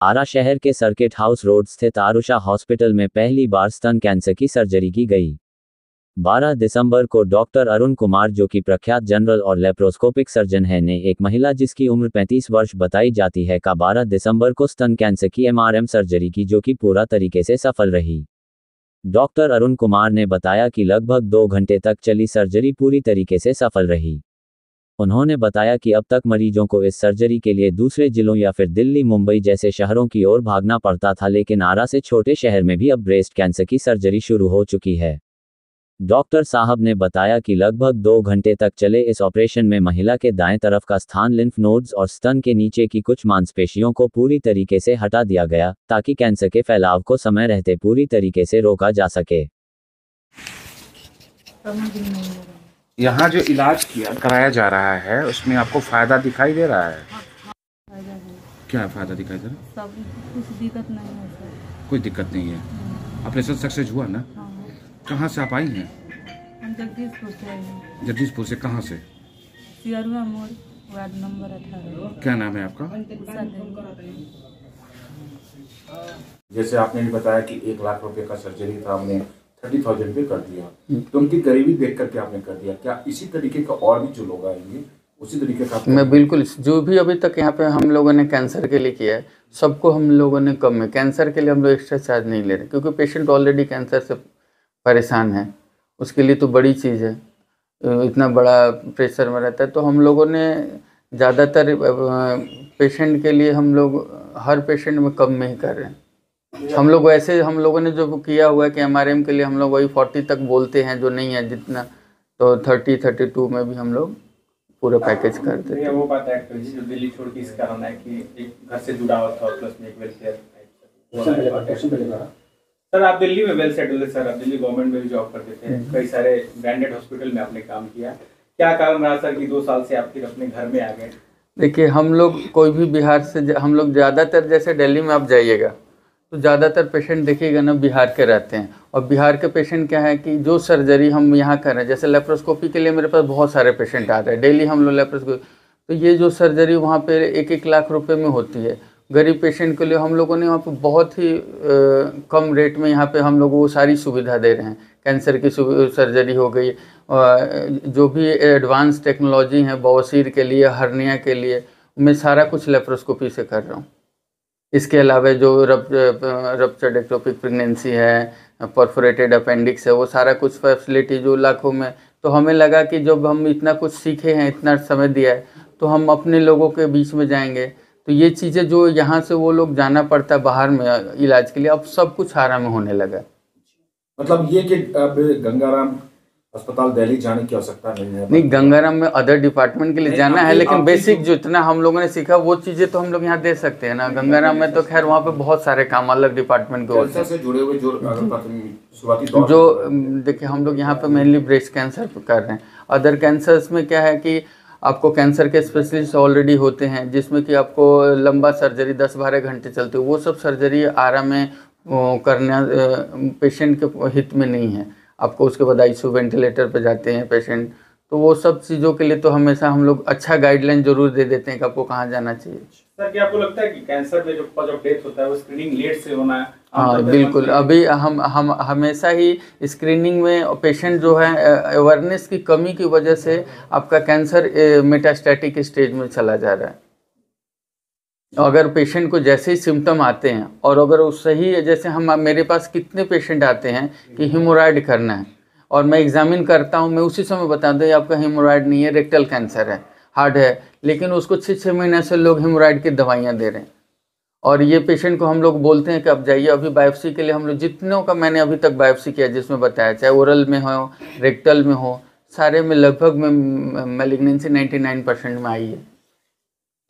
आरा शहर के circuit house road स्थित आरुषा हॉस्पिटल में पहली बार स्तन कैंसर की सर्जरी की गई। 12 दिसंबर को डॉक्टर अरुण कुमार, जो कि प्रख्यात जनरल और लेप्रोस्कोपिक सर्जन है, ने एक महिला जिसकी उम्र 35 वर्ष बताई जाती है का 12 दिसंबर को स्तन कैंसर की एमआरएम सर्जरी की, जो कि पूरा तरीके से सफल रही। डॉक्टर अरुण कुमार ने बताया कि लगभग 2 घंटे तक चली सर्जरी पूरी तरीके से सफल रही। उन्होंने बताया कि अब तक मरीजों को इस सर्जरी के लिए दूसरे जिलों या फिर दिल्ली, मुंबई जैसे शहरों की ओर भागना पड़ता था, लेकिन आरा से छोटे शहर में भी अब ब्रेस्ट कैंसर की सर्जरी शुरू हो चुकी है। डॉक्टर साहब ने बताया कि लगभग 2 घंटे तक चले इस ऑपरेशन में महिला के दाएं तरफ का स्थान, लिम्फ नोड्स और स्तन के नीचे की कुछ मांसपेशियों को पूरी तरीके से हटा दिया गया, ताकि कैंसर के फैलाव को समय रहते पूरी तरीके से रोका जा सके। यहाँ जो इलाज कराया जा रहा है उसमें आपको फायदा दिखाई दे रहा है? फायदा है। क्या फायदा दिखाई दे रहा है? सब कुछ दिक्कत नहीं है सर। कोई दिक्कत नहीं है। ऑपरेशन सक्सेस हुआ ना? हाँ। कहाँ से आप आई हैं? हम जगदीशपुर से आए हैं। जगदीशपुर से कहाँ से? सियरुआ मोड़, वार्ड नंबर 18। क्या नाम है आपका? उषा देवी। जैसे आपने भी बताया कि 1 लाख रुपए का सर्जरी था, हमने 30,000 पे कर दिया, तो उनकी गरीबी देख करके आपने कर दिया। क्या इसी तरीके का और भी जो लोग आएंगे उसी तरीके का? मैं बिल्कुल, जो भी अभी तक यहाँ पे हम लोगों ने कैंसर के लिए किया है, सबको हम लोगों ने कम में, कैंसर के लिए हम लोग एक्स्ट्रा चार्ज नहीं ले रहे, क्योंकि पेशेंट ऑलरेडी कैंसर से परेशान है, उसके लिए तो बड़ी चीज़ है, इतना बड़ा प्रेशर में रहता है। तो हम लोगों ने ज़्यादातर पेशेंट के लिए हम लोग हर पेशेंट में कम में ही कर रहे हैं। हम लोग वैसे, हम लोगों ने जो किया हुआ है कि एमआरएम के लिए हम लोग वही 40 तक बोलते हैं, जो नहीं है जितना, तो 30-32 में भी हम लोग पूरा पैकेज कर देते हैं। वो बात है जो दिल्ली छोड़ के इसका होना है कि एक घर से जुड़ा हुआ था प्लस में एक वेलफेयर। सर आप दिल्ली में वेल सेटल्ड है सर, आप दिल्ली गवर्नमेंट में भी जॉब करते थे, कई सारे ब्रांडेड हॉस्पिटल में आपने काम किया, क्या कारण रहा सर कि 2 साल से आप फिर अपने घर में आ गए? देखिए, हम लोग कोई भी बिहार से, हम लोग ज़्यादातर, जैसे दिल्ली में आप जाइएगा तो ज़्यादातर पेशेंट देखिएगा ना बिहार के रहते हैं, और बिहार के पेशेंट क्या है कि जो सर्जरी हम यहाँ कर रहे हैं, जैसे लेप्रोस्कोपी के लिए मेरे पास बहुत सारे पेशेंट आ रहे हैं डेली, हम लोग लेप्रोस्कोपी, तो ये जो सर्जरी वहाँ पे 1-1 लाख रुपए में होती है गरीब पेशेंट के लिए, हम लोगों ने वहाँ पे बहुत ही कम रेट में यहाँ पे हम लोग वो सारी सुविधा दे रहे हैं। कैंसर की सर्जरी हो गई, जो भी एडवांस टेक्नोलॉजी है बवासीर के लिए, हर्निया के लिए, मैं सारा कुछ लेप्रोस्कोपी से कर रहा हूँ। इसके अलावा जो रप्चर्ड एक्टोपिक प्रेगनेंसी है, परफोरेटेड अपेंडिक्स है, वो सारा कुछ फैसिलिटी जो लाखों में, तो हमें लगा कि जब हम इतना कुछ सीखे हैं, इतना समय दिया है, तो हम अपने लोगों के बीच में जाएंगे, तो ये चीज़ें जो यहाँ से वो लोग जाना पड़ता है बाहर में इलाज के लिए, अब सब कुछ आराम में होने लगा। मतलब ये कि अब गंगाराम अस्पताल दिल्ली जाने की आवश्यकता नहीं है? नहीं, गंगाराम में अदर डिपार्टमेंट के लिए जाना है, लेकिन बेसिक जो इतना हम लोगों ने सीखा वो चीज़ें तो हम लोग यहाँ दे सकते हैं ना। गंगाराम में तो खैर वहाँ पे बहुत सारे काम अलग डिपार्टमेंट के होते हैं से जुड़े हुए, जो देखिए हम लोग यहाँ पे मेनली ब्रेस्ट कैंसर कर रहे हैं। अदर कैंसर्स में क्या है कि आपको कैंसर के स्पेशलिस्ट ऑलरेडी होते हैं, जिसमें कि आपको लंबा सर्जरी 10-12 घंटे चलती है, वो सब सर्जरी आराम में करना पेशेंट के हित में नहीं है। आपको उसके बाद आईसीयू वेंटिलेटर पे जाते हैं पेशेंट, तो वो सब चीज़ों के लिए तो हमेशा हम लोग अच्छा गाइडलाइन जरूर दे देते हैं कि आपको कहाँ जाना चाहिए। सर क्या आपको लगता है कि कैंसर में जो डेथ होता है वो स्क्रीनिंग लेट से होना है? हाँ बिल्कुल, अभी हम हमेशा ही स्क्रीनिंग में पेशेंट जो है अवेयरनेस की कमी की वजह से आपका कैंसर मेटास्टैटिक स्टेज में चला जा रहा है। अगर पेशेंट को जैसे ही सिम्टम आते हैं, और अगर वो सही है, जैसे हम, मेरे पास कितने पेशेंट आते हैं कि हीमोरॉइड करना है, और मैं एग्जामिन करता हूँ, मैं उसी समय बताता हूँ आपका हीमोरॉइड नहीं है, रेक्टल कैंसर है, हार्ड है, लेकिन उसको 6-6 महीने से लोग हीमोरॉइड की दवाइयाँ दे रहे हैं। और ये पेशेंट को हम लोग बोलते हैं कि अब जाइए, अभी बायोप्सी के लिए हम लोग जितनों का मैंने अभी तक बायोप्सी किया जिसमें बताया, चाहे ओरल में हो, रेक्टल में हो, सारे में लगभग में मैलिग्नेंसी 99% में आई है।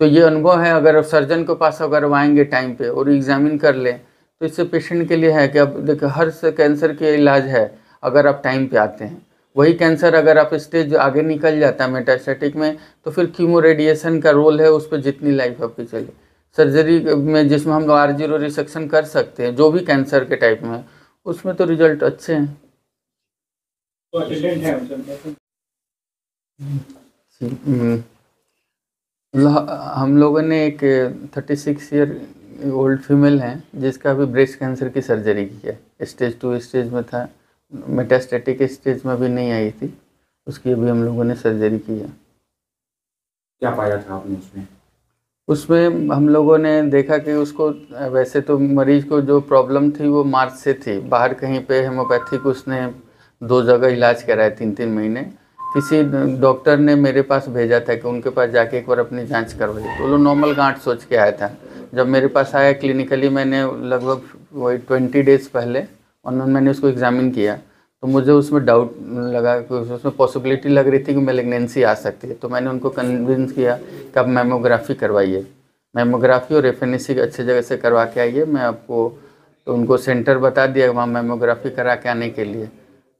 तो ये अनुभव है, अगर सर्जन के पास अगर वो आएंगे टाइम पे और एग्जामिन कर ले, तो इससे पेशेंट के लिए है कि अब देखिए हर कैंसर के इलाज है अगर आप टाइम पे आते हैं। वही कैंसर अगर आप स्टेज आगे निकल जाता है मेटास्टैटिक में, तो फिर कीमो रेडिएशन का रोल है, उस पर जितनी लाइफ आपकी चले। सर्जरी में जिसमें हम लोग R0 रिसेक्शन कर सकते हैं जो भी कैंसर के टाइप में, उसमें तो रिजल्ट अच्छे हैं। हम लोगों ने एक 36 ईयर ओल्ड फीमेल हैं जिसका अभी ब्रेस्ट कैंसर की सर्जरी की है, स्टेज 2 स्टेज में था, मेटास्टेटिक स्टेज में भी नहीं आई थी, उसकी अभी हम लोगों ने सर्जरी की है। क्या पाया था आपने उसमें? उसमें हम लोगों ने देखा कि उसको वैसे तो मरीज को जो प्रॉब्लम थी वो मार्च से थी, बाहर कहीं पे हेमोपैथिक उसने 2 जगह इलाज कराया 3-3 महीने। किसी डॉक्टर ने मेरे पास भेजा था कि उनके पास जाके एक बार अपनी जांच करवाई, तो वो नॉर्मल गांठ सोच के आया था। जब मेरे पास आया क्लिनिकली, मैंने लगभग वही 20 डेज़ पहले मैंने उसको एग्जामिन किया, तो मुझे उसमें डाउट लगा कि उसमें पॉसिबिलिटी लग रही थी कि मैलिग्नेंसी आ सकती है। तो मैंने उनको कन्विंस किया कि आप मैमोग्राफी करवाइए, मैमोग्राफी और एफएनएसी अच्छी जगह से करवा के आइए, मैं आपको, तो उनको सेंटर बता दिया वहाँ मैमोग्राफी करा के आने के लिए।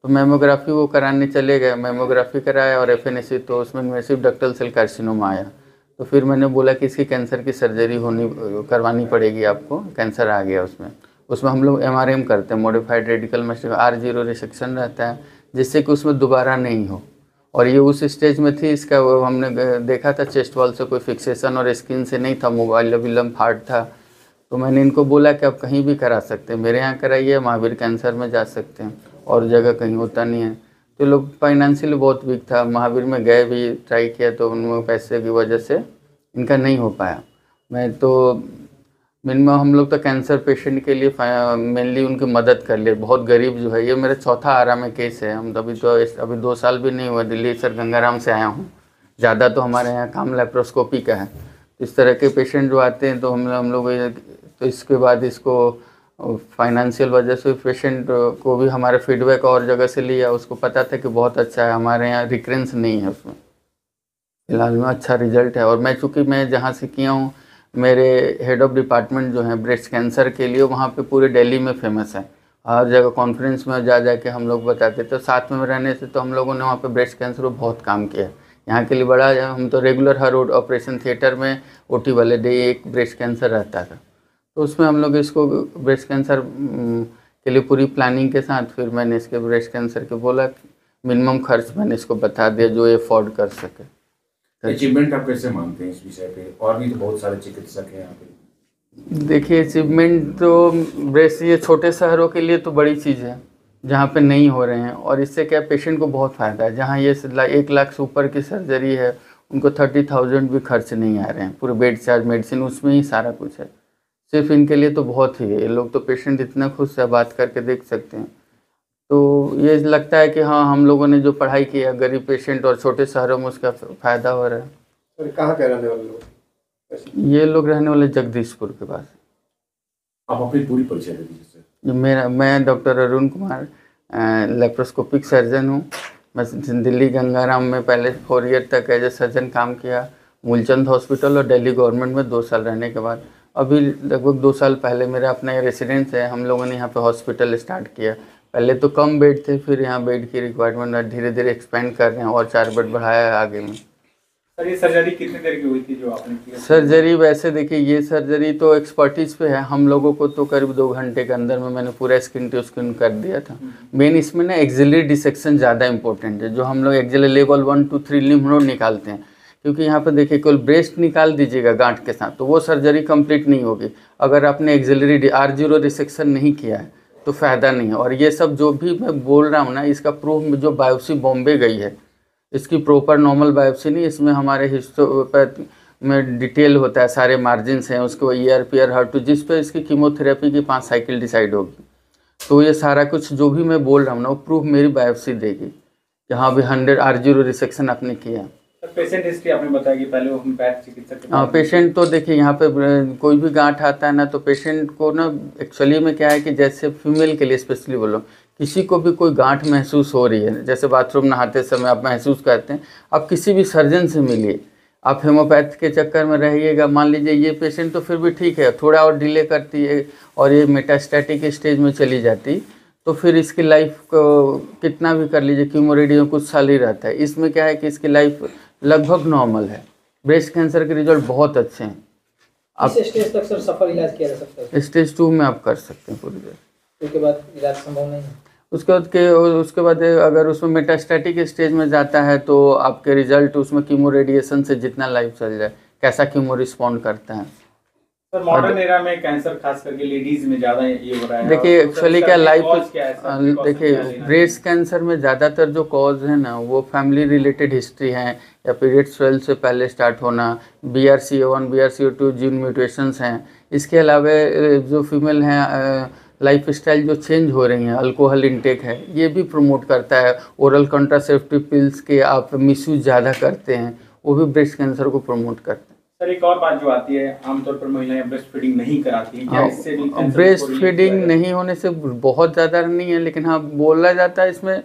तो मैमोग्राफी वो कराने चले गए, मैमोग्राफी कराया और एफएनएसी, तो उसमें इन्वेसिव डक्टल सेल कार्सिनोमा आया। तो फिर मैंने बोला कि इसकी कैंसर की सर्जरी करवानी पड़ेगी आपको, कैंसर आ गया उसमें हम लोग एमआरएम करते हैं, modified radical master R0 resection रहता है, जिससे कि उसमें दोबारा नहीं हो। और ये उस स्टेज में थी, इसका हमने देखा था चेस्ट वॉल से कोई फिक्सेशन और स्किन से नहीं था, मोबाइल हार्ड था। तो मैंने इनको बोला कि आप कहीं भी करा सकते हैं, मेरे यहाँ कराइए, महावीर कैंसर में जा सकते हैं, और जगह कहीं होता नहीं है। तो लोग फाइनेंशियली बहुत वीक था, महावीर में गए भी, ट्राई किया, तो उनमें पैसे की वजह से इनका नहीं हो पाया। मैं तो मिनिमम हम लोग तो कैंसर पेशेंट के लिए मेनली उनकी मदद कर लिए, बहुत गरीब जो है, ये मेरा चौथा आरा में केस है। हम अभी 2 साल भी नहीं हुआ, दिल्ली सर गंगाराम से आया हूँ। ज़्यादा तो हमारे यहाँ काम लेप्रोस्कोपी का है। इस तरह के पेशेंट जो आते हैं तो हम लोग, तो इसके बाद इसको फाइनेंशियल वजह से पेशेंट को भी हमारे फीडबैक और जगह से लिया, उसको पता था कि बहुत अच्छा है, हमारे यहाँ रिकरेंस नहीं है उसमें, फिलहाल में अच्छा रिजल्ट है। और मैं चूँकि मैं जहाँ से किया हूँ, मेरे हेड ऑफ डिपार्टमेंट जो हैं ब्रेस्ट कैंसर के लिए, वहाँ पे पूरे दिल्ली में फेमस है, हर जगह कॉन्फ्रेंस में जा के हम लोग बताते। तो साथ में रहने से तो हम लोगों ने वहाँ पे ब्रेस्ट कैंसर को बहुत काम किया, यहाँ के लिए बड़ा, हम तो रेगुलर हर ऑपरेशन थिएटर में OT वाले डे एक ब्रेस्ट कैंसर रहता था। तो उसमें हम लोग इसको ब्रेस्ट कैंसर के लिए पूरी प्लानिंग के साथ, फिर मैंने इसके ब्रेस्ट कैंसर के बोला, मिनिमम खर्च मैंने इसको बता दिया जो ये अफोर्ड कर सके। अचीवमेंट आप कैसे मानते हैं इस विषय पे? और भी तो बहुत सारे चिकित्सक हैं यहाँ पे। देखिए, अचीवमेंट तो ब्रेस्ट, ये छोटे शहरों के लिए तो बड़ी चीज़ है जहाँ पे नहीं हो रहे हैं, और इससे क्या पेशेंट को बहुत फ़ायदा है। जहाँ ये 1 लाख से ऊपर की सर्जरी है, उनको 30,000 भी खर्च नहीं आ रहे हैं, पूरे बेड चार्ज, मेडिसिन, उसमें ही सारा कुछ है। सिर्फ इनके लिए तो बहुत ही है, ये लोग तो पेशेंट इतना खुश से बात करके देख सकते हैं। तो ये लगता है कि हाँ, हम लोगों ने जो पढ़ाई की है, गरीब पेशेंट और छोटे शहरों में उसका फ़ायदा हो रहा है। सर कहाँ के रहने वाले लोग? ये लोग रहने वाले जगदीशपुर के पास। आप अपनी पूरी परिचय दे दीजिए सर। मैं doctor Arun Kumar, laparoscopic surgeon हूँ। मैं दिल्ली गंगाराम में पहले 4 ईयर तक एज ए सर्जन काम किया, मूलचंद हॉस्पिटल और दिल्ली गवर्नमेंट में 2 साल रहने के बाद अभी लगभग 2 साल पहले मेरा अपना रेसिडेंस है, हम लोगों ने यहाँ पे हॉस्पिटल स्टार्ट किया। पहले तो कम बेड थे, फिर यहाँ बेड की रिक्वायरमेंट धीरे धीरे एक्सपेंड कर रहे हैं और 4 बेड बढ़ाया है आगे में। सर ये सर्जरी कितनी देर की हुई थी जो आपने की? सर्जरी वैसे देखिए, ये सर्जरी तो एक्सपर्टीज़ पे है, हम लोगों को तो करीब 2 घंटे के अंदर में मैंने पूरा स्किन टू स्किन कर दिया था। मेन इसमें ना एक्सिलरी डिसेक्शन ज़्यादा इंपॉर्टेंट है, जो हम लोग एक्सिलरी लेवल 1, 2, 3 लिम्फ नोड निकालते हैं, क्योंकि यहाँ पे देखिए केवल ब्रेस्ट निकाल दीजिएगा गांठ के साथ तो वो सर्जरी कंप्लीट नहीं होगी। अगर आपने एक्सिलरी R0 रिसेक्शन नहीं किया है तो फ़ायदा नहीं है। और ये सब जो भी मैं बोल रहा हूँ ना, इसका प्रूफ जो बायोप्सी बॉम्बे गई है, इसकी प्रॉपर नॉर्मल बायोप्सी नहीं, इसमें हमारे हिस्टोपैथ में डिटेल होता है, सारे मार्जिन्स हैं उसको, ERP और HER2, जिस पे इसकी कीमोथेरेपी की 5 साइकिल डिसाइड होगी। तो ये सारा कुछ जो भी मैं बोल रहा हूँ ना, वो प्रूफ मेरी बायोप्सी देगी कि हाँ भी 100 R0 रिसेक्शन आपने किया। पेशेंट हिस्ट्री आपने बताया कि पहले वो होम्योपैथ चिकित्सक। हाँ, पेशेंट तो देखिए यहाँ पे कोई भी गांठ आता है ना, तो पेशेंट को ना एक्चुअली में क्या है कि जैसे फीमेल के लिए स्पेशली बोलो, किसी को भी कोई गांठ महसूस हो रही है, जैसे बाथरूम नहाते समय आप महसूस करते हैं, आप किसी भी सर्जन से मिलिए, आप हेमोपैथ के चक्कर में रहिएगा। मान लीजिए ये पेशेंट तो फिर भी ठीक है, थोड़ा और डिले करती है और ये मेटास्टैटिक स्टेज में चली जाती, तो फिर इसकी लाइफ को कितना भी कर लीजिए, कीमोरेडियम कुछ साल ही रहता है। इसमें क्या है कि इसकी लाइफ लगभग नॉर्मल है। ब्रेस्ट कैंसर के रिजल्ट बहुत अच्छे हैं। आप स्टेज तक सर सफल इलाज किया जा सकता है? स्टेज 2 में आप कर सकते हैं पूरी तरह, उसके बाद इलाज संभव नहीं है। उसके बाद अगर उसमें मेटास्टैटिक स्टेज में जाता है तो आपके रिजल्ट उसमें कीमो रेडिएशन से जितना लाइफ चल जाए, कैसा कीमो रिस्पॉन्ड करता है। सर मॉडर्न एरा में कैंसर खास करके लेडीज में ज्यादा ये हो रहा है। देखिए और एक्चुअली सबसे क्या ज्यादा लाइफ cause क्या है सर? Precaution देखिए क्या लेना ब्रेस्ट कैंसर में ज़्यादातर जो कॉज है ना वो फैमिली रिलेटेड हिस्ट्री हैं या पीरियड स्वेल से पहले स्टार्ट होना, BRCA1 BRCA2 जीन म्यूटेशंस हैं। इसके अलावा जो फीमेल हैं लाइफ स्टाइल जो चेंज हो रही हैं, अल्कोहल इंटेक है ये भी प्रमोट करता है। ओरल कंट्रासेप्टिव पिल्स के आप मिसयूज ज़्यादा करते हैं वो भी ब्रेस्ट कैंसर को प्रमोट करते हैं। सर एक और बात जो आती है आमतौर पर महिलाएं ब्रेस्ट फीडिंग नहीं कराती हैं, क्या इससे भी कैंसर ब्रेस्ट को relate फीडिंग किया जाए? नहीं होने से बहुत ज़्यादा नहीं है, लेकिन हाँ बोला जाता है इसमें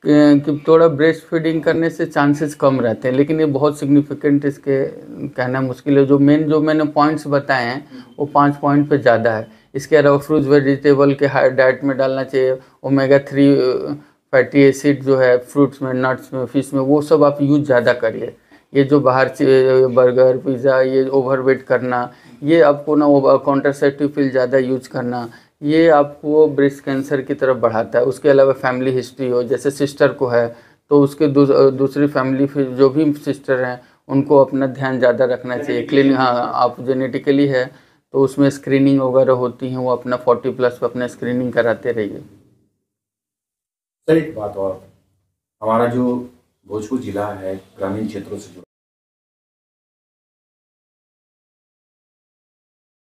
कि थोड़ा ब्रेस्ट फीडिंग करने से चांसेस कम रहते हैं, लेकिन ये बहुत सिग्निफिकेंट इसके कहना मुश्किल है। जो मैंने पॉइंट्स बताए हैं वो 5 पॉइंट पे ज़्यादा है। इसके अलावा फ्रूट्स वेजिटेबल के हाई डाइट में डालना चाहिए। ओमेगा-3 फैटी एसिड जो है फ्रूट्स में, नट्स में, फिश में, वो सब आप यूज ज़्यादा करिए। ये जो बाहर से बर्गर पिज़्ज़ा ये ओवरवेट करना, ये आपको ना कॉन्ट्रासेप्टिव पिल ज़्यादा यूज करना, ये आपको ब्रेस्ट कैंसर की तरफ बढ़ाता है। उसके अलावा फैमिली हिस्ट्री हो, जैसे सिस्टर को है तो उसके दूसरी फैमिली फिर जो भी सिस्टर हैं उनको अपना ध्यान ज़्यादा रखना चाहिए। क्लिनिक हाँ आप जेनेटिकली है तो उसमें स्क्रीनिंग वगैरह होती हैं, वो अपना 40+ पे अपना स्क्रीनिंग कराते रहिए। सर एक बात और, हमारा जो भोजपुर जिला है ग्रामीण क्षेत्रों से जुड़ा